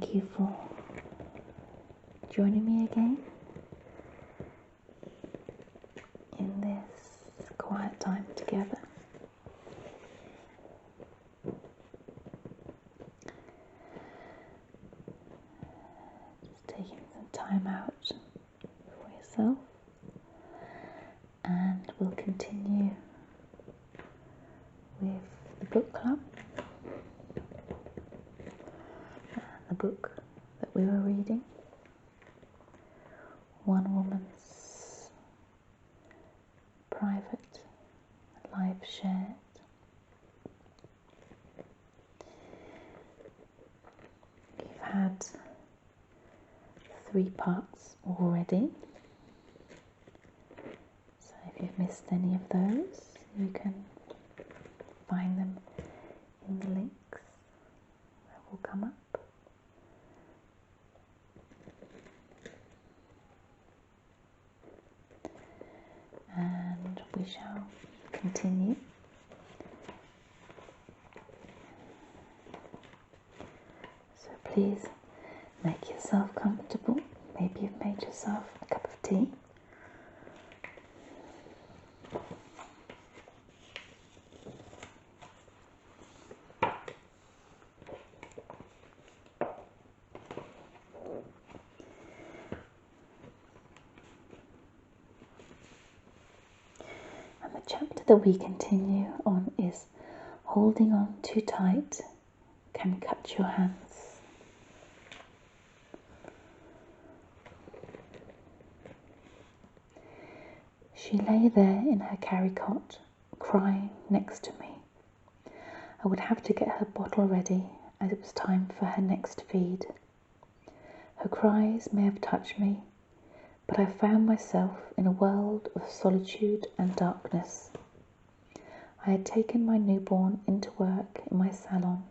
thank you for joining me again in this quiet time together. Just taking some time out for yourself, and we'll continue with the book club. The book that we were reading, WOMANS, Private Life Shared. You've had 3 parts already, so if you've missed any of those, you can find them in the links that will come up. And we shall continue. So please make yourself comfortable. Maybe you've made yourself a cup of tea. The chapter that we continue on is holding on too tight can cut your hands. She lay there in her carry cot, crying next to me. I would have to get her bottle ready as it was time for her next feed. Her cries may have touched me, but I found myself in a world of solitude and darkness. I had taken my newborn into work in my salon,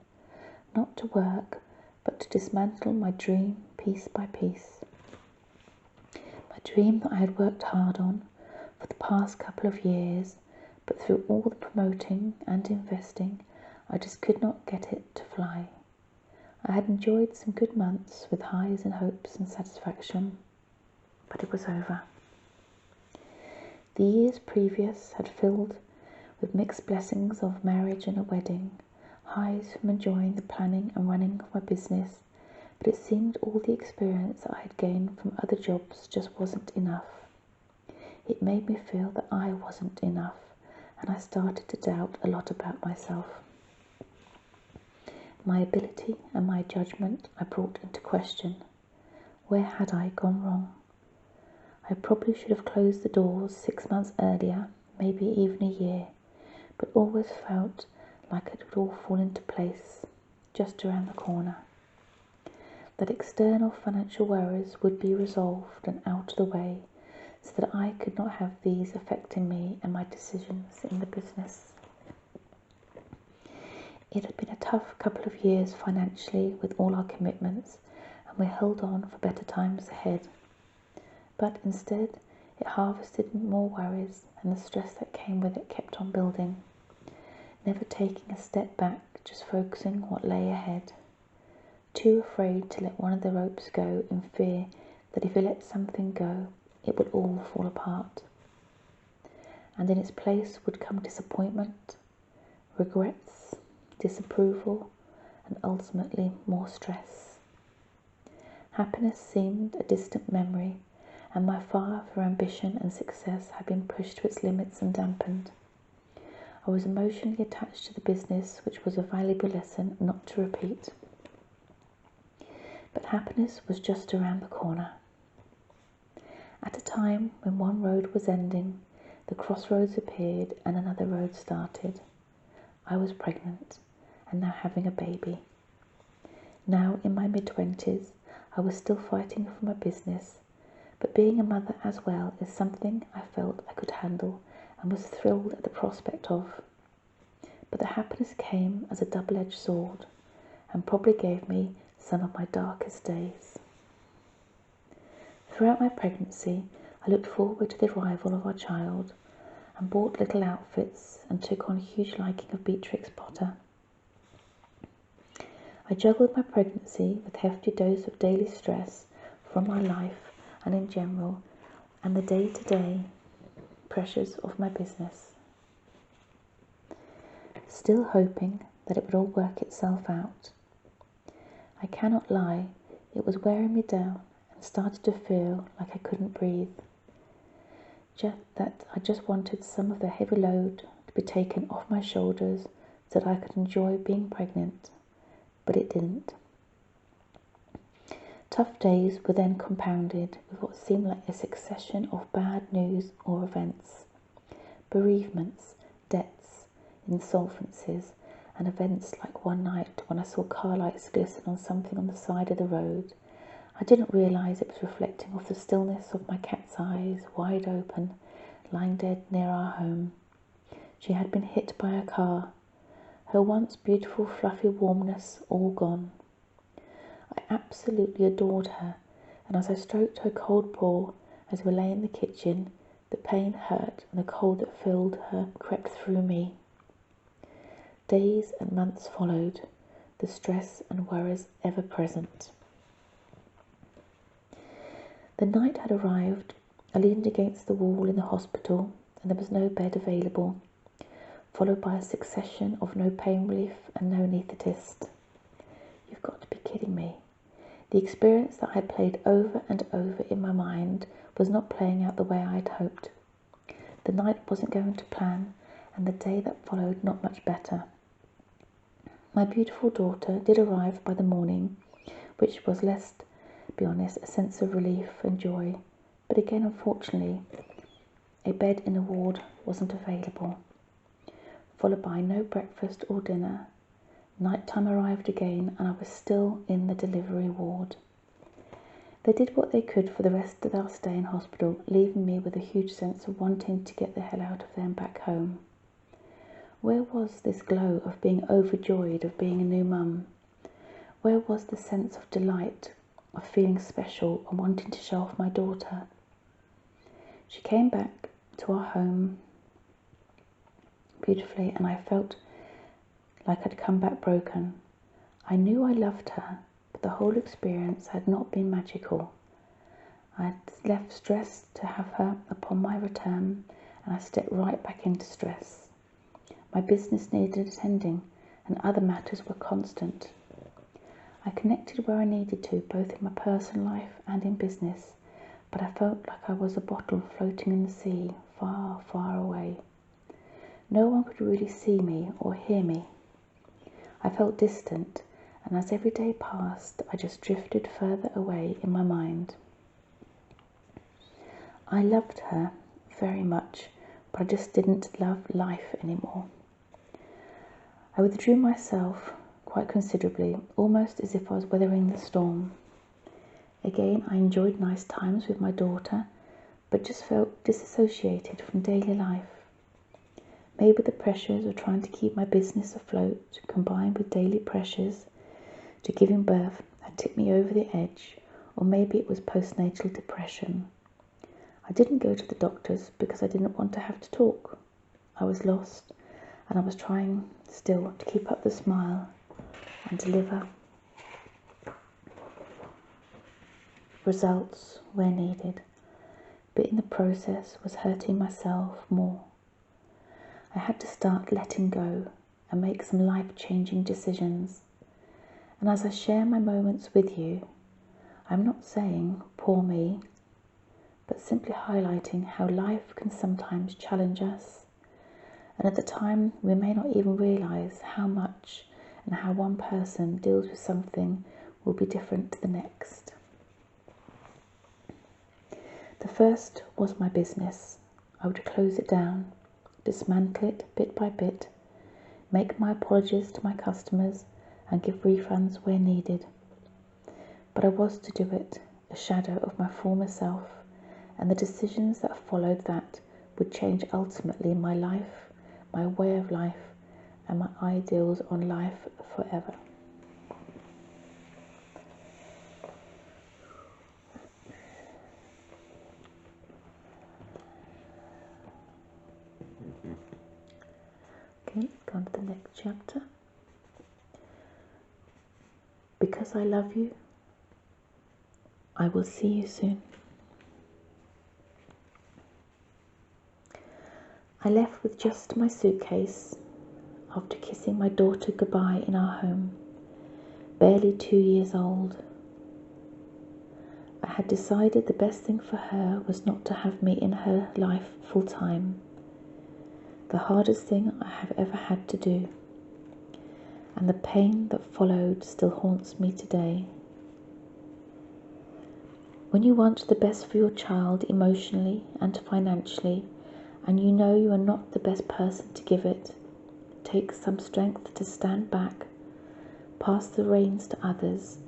not to work, but to dismantle my dream piece by piece. My dream that I had worked hard on for the past couple of years, but through all the promoting and investing, I just could not get it to fly. I had enjoyed some good months with highs and hopes and satisfaction, but it was over. The years previous had filled with mixed blessings of marriage and a wedding, highs from enjoying the planning and running of my business, but it seemed all the experience I had gained from other jobs just wasn't enough. It made me feel that I wasn't enough, and I started to doubt a lot about myself. My ability and my judgment I brought into question. Where had I gone wrong? I probably should have closed the doors 6 months earlier, maybe even a year, but always felt like it would all fall into place just around the corner. That external financial worries would be resolved and out of the way so that I could not have these affecting me and my decisions in the business. It had been a tough couple of years financially with all our commitments, and we held on for better times ahead. But instead, it harvested more worries, and the stress that came with it kept on building. Never taking a step back, just focusing what lay ahead. Too afraid to let one of the ropes go in fear that if you let something go, it would all fall apart. And in its place would come disappointment, regrets, disapproval, and ultimately more stress. Happiness seemed a distant memory, and my fire for ambition and success had been pushed to its limits and dampened. I was emotionally attached to the business, which was a valuable lesson not to repeat. But happiness was just around the corner. At a time when one road was ending, the crossroads appeared and another road started. I was pregnant and now having a baby. Now in my mid-20s, I was still fighting for my business, but being a mother as well is something I felt I could handle and was thrilled at the prospect of. But the happiness came as a double-edged sword and probably gave me some of my darkest days. Throughout my pregnancy, I looked forward to the arrival of our child and bought little outfits and took on a huge liking of Beatrix Potter. I juggled my pregnancy with a hefty dose of daily stress from my life and in general, and the day-to-day pressures of my business, still hoping that it would all work itself out. I cannot lie, it was wearing me down and started to feel like I couldn't breathe. That I just wanted some of the heavy load to be taken off my shoulders so that I could enjoy being pregnant, but it didn't. Tough days were then compounded with what seemed like a succession of bad news or events, bereavements, debts, insolvencies, and events like one night when I saw car lights glisten on something on the side of the road. I didn't realise it was reflecting off the stillness of my cat's eyes, wide open, lying dead near our home. She had been hit by a car, her once beautiful fluffy warmness all gone. I absolutely adored her, and as I stroked her cold paw as we lay in the kitchen, the pain hurt and the cold that filled her crept through me. Days and months followed, the stress and worries ever present. The night had arrived. I leaned against the wall in the hospital and there was no bed available, followed by a succession of no pain relief and no anaesthetist. You've got to be kidding me. The experience that I played over and over in my mind was not playing out the way I'd hoped. The night wasn't going to plan, and the day that followed not much better. My beautiful daughter did arrive by the morning, which was, let's be honest, a sense of relief and joy, but again, unfortunately, a bed in a ward wasn't available, followed by no breakfast or dinner. Night time arrived again and I was still in the delivery ward. They did what they could for the rest of our stay in hospital, leaving me with a huge sense of wanting to get the hell out of there and back home. Where was this glow of being overjoyed of being a new mum? Where was the sense of delight, of feeling special and wanting to show off my daughter? She came back to our home beautifully and I felt like I'd come back broken. I knew I loved her, but the whole experience had not been magical. I had left stress to have her upon my return, and I stepped right back into stress. My business needed attending, and other matters were constant. I connected where I needed to, both in my personal life and in business, but I felt like I was a bottle floating in the sea, far, far away. No one could really see me or hear me. I felt distant, and as every day passed, I just drifted further away in my mind. I loved her very much, but I just didn't love life anymore. I withdrew myself quite considerably, almost as if I was weathering the storm. Again, I enjoyed nice times with my daughter, but just felt disassociated from daily life. Maybe the pressures of trying to keep my business afloat, combined with daily pressures to giving birth, had tipped me over the edge, or maybe it was postnatal depression. I didn't go to the doctors because I didn't want to have to talk. I was lost, and I was trying still to keep up the smile and deliver results where needed, but in the process was hurting myself more. I had to start letting go and make some life-changing decisions. And as I share my moments with you, I'm not saying poor me, but simply highlighting how life can sometimes challenge us. And at the time, we may not even realise how much and how one person deals with something will be different to the next. The first was my business. I would close it down, dismantle it bit by bit, make my apologies to my customers and give refunds where needed. But I was to do it, a shadow of my former self, and the decisions that followed that would change ultimately my life, my way of life, and my ideals on life forever. Okay, go on to the next chapter. Because I love you, I will see you soon. I left with just my suitcase after kissing my daughter goodbye in our home, barely 2 years old. I had decided the best thing for her was not to have me in her life full time, the hardest thing I have ever had to do, and the pain that followed still haunts me today. When you want the best for your child emotionally and financially, and you know you are not the best person to give it, it takes some strength to stand back, pass the reins to others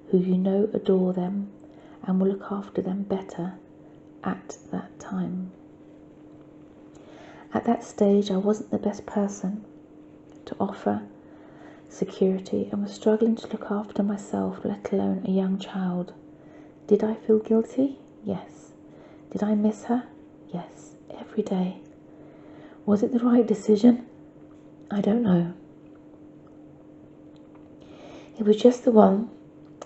who you know adore them and will look after them better at that time. At that stage, I wasn't the best person to offer security and was struggling to look after myself, let alone a young child. Did I feel guilty? Yes. Did I miss her? Yes, every day. Was it the right decision? I don't know. It was just the one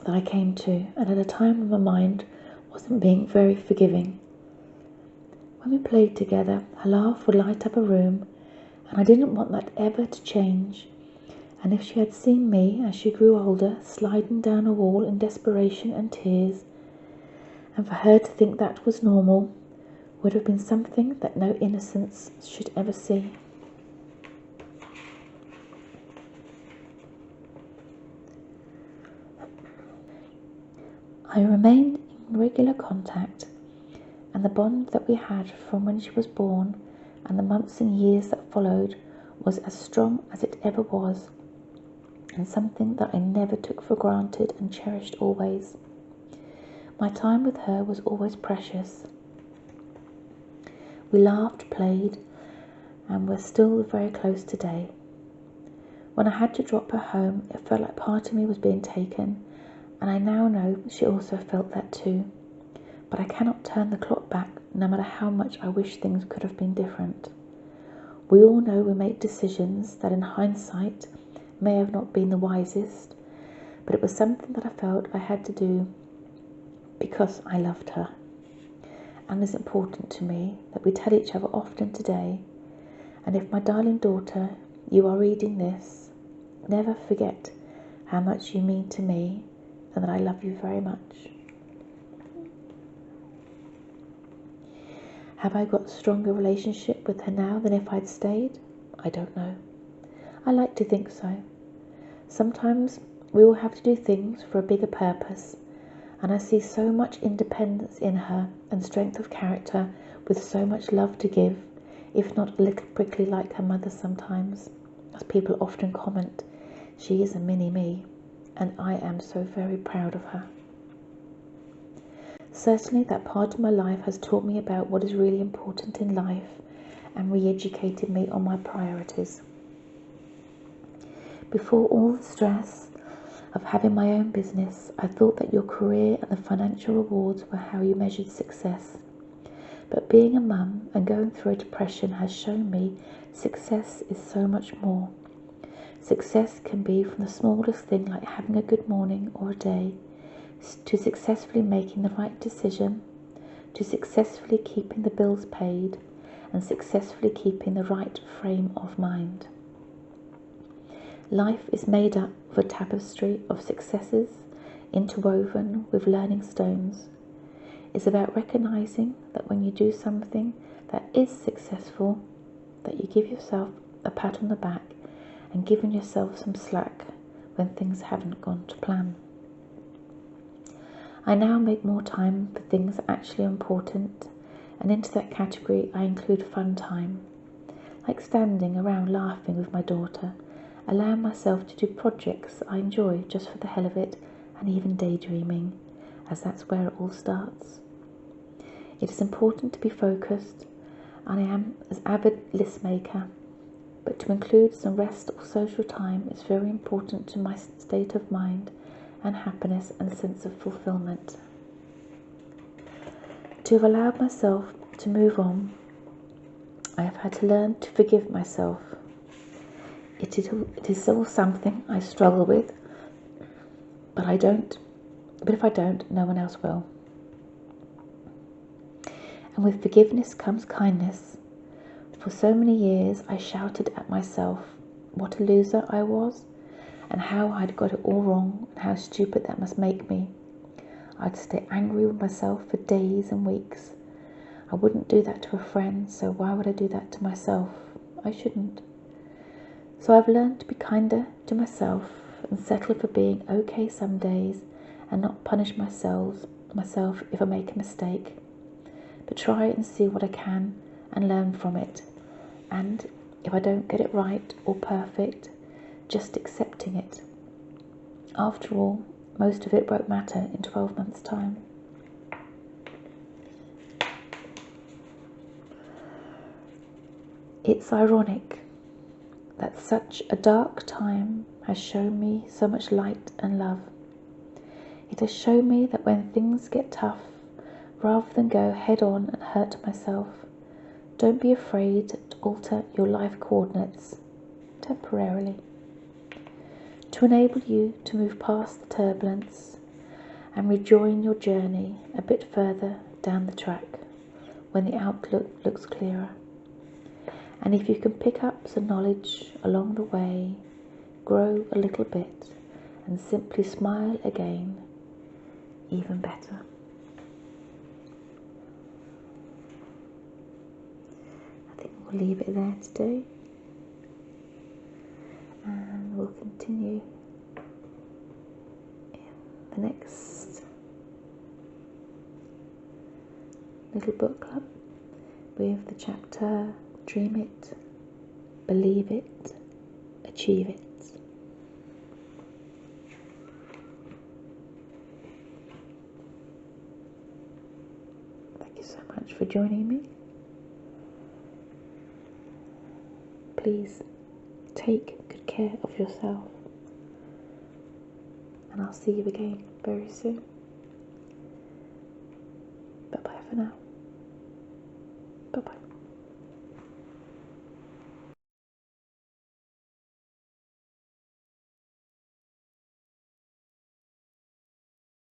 that I came to, and at a time when my mind wasn't being very forgiving. When we played together, her laugh would light up a room, and I didn't want that ever to change. And if she had seen me as she grew older, sliding down a wall in desperation and tears, and for her to think that was normal, would have been something that no innocence should ever see. I remained in regular contact, and the bond that we had from when she was born and the months and years that followed was as strong as it ever was, and something that I never took for granted and cherished always. My time with her was always precious. We laughed, played, and we're still very close today. When I had to drop her home, it felt like part of me was being taken, and I now know she also felt that too. But I cannot turn the clock back, no matter how much I wish things could have been different. We all know we make decisions that in hindsight may have not been the wisest, but it was something that I felt I had to do because I loved her. And it's important to me that we tell each other often today, and if my darling daughter, you are reading this, never forget how much you mean to me and that I love you very much. Have I got a stronger relationship with her now than if I'd stayed? I don't know. I like to think so. Sometimes we all have to do things for a bigger purpose, and I see so much independence in her and strength of character with so much love to give, if not a little prickly like her mother sometimes. As people often comment, she is a mini-me, and I am so very proud of her. Certainly that part of my life has taught me about what is really important in life and re-educated me on my priorities. Before all the stress of having my own business, I thought that your career and the financial rewards were how you measured success. But being a mum and going through a depression has shown me success is so much more. Success can be from the smallest thing like having a good morning or a day, to successfully making the right decision, to successfully keeping the bills paid, and successfully keeping the right frame of mind. Life is made up of a tapestry of successes interwoven with learning stones. It's about recognizing that when you do something that is successful, that you give yourself a pat on the back and giving yourself some slack when things haven't gone to plan. I now make more time for things that actually are important, and into that category I include fun time, like standing around laughing with my daughter, allowing myself to do projects I enjoy just for the hell of it, and even daydreaming, as that's where it all starts. It is important to be focused, and I am an avid list maker, but to include some rest or social time is very important to my state of mind and happiness and sense of fulfillment. To have allowed myself to move on, I have had to learn to forgive myself. It is still something I struggle with, But if I don't, no one else will. And with forgiveness comes kindness. For so many years I shouted at myself what a loser I was, and how I'd got it all wrong, and how stupid that must make me. I'd stay angry with myself for days and weeks. I wouldn't do that to a friend, so why would I do that to myself? I shouldn't. So I've learned to be kinder to myself and settle for being okay some days and not punish myself if I make a mistake, but try and see what I can and learn from it. And if I don't get it right or perfect, just accepting it. After all, most of it won't matter in 12 months' time. It's ironic that such a dark time has shown me so much light and love. It has shown me that when things get tough, rather than go head on and hurt myself, don't be afraid to alter your life coordinates temporarily to enable you to move past the turbulence and rejoin your journey a bit further down the track when the outlook looks clearer. And if you can pick up some knowledge along the way, grow a little bit and simply smile again, even better. I think we'll leave it there today, and we'll continue in the next little book club with the chapter Dream It, Believe It, Achieve It. Thank you so much for joining me. Please take good care of yourself, and I'll see you again very soon. Bye bye for now.